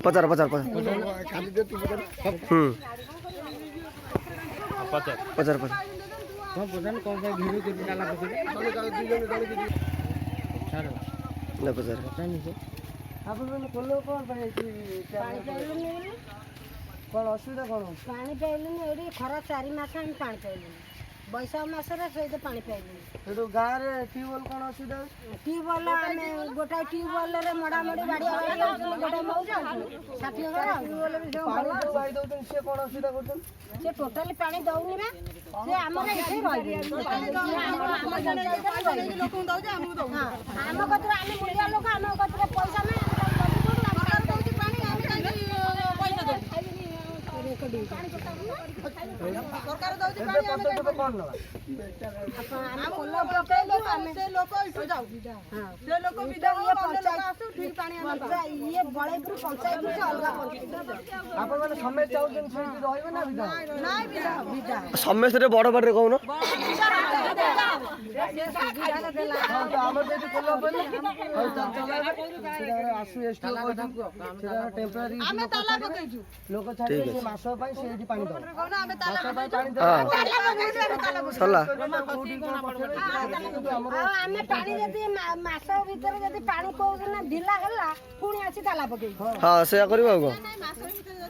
पचार पचार पचार पचार पचार कौन असुविधा कौन पानी पाइलुनि खरा 4 मास हम पानी पाइलुनि बैसाख मासरे सहित पानी पाइलुनि एटो गाँ रे ट्यूबवेल कौन असुविधा ट्यूबवेल आमे गोटा ट्यूबवेल रे मडा मडी बाड़ी गोटा मौज 60 घर ट्यूबवेल भी पानी जो बाई दउतन से कौन असुविधा करतन से टोटली पानी दउनी बे से हमरे इथे रहि पानी दउनी हम जने लोक दउ जे हम दउ हां हम कतरा आमे मुलिया लोक हम कतरा पैसा में सरकार दउची पानी हम कोन न हम कोल्ला पकेलो से लोक इठो जाउ हां से लोक विदा ये पंचायत आसु ठीक पानी हम ये बळेपुर पंचायत से अलगा पंचायत आपण माने समय चाउजन से रहइबे ना विदा नाही विदा समय से बड़ बड़ रे कहू न हमर जे कोल्ला बने आसु एसटी सेरा टेम्पररी हमें ताला पकेजु लोक छाडी से मास पई सेठी पानी दो हमें ताला सरला आमे पानी जदी मास भीतर जदी पानी को ना ढिला हला पुणी आसी ताला पके हां से करबो गो मास भीतर जदी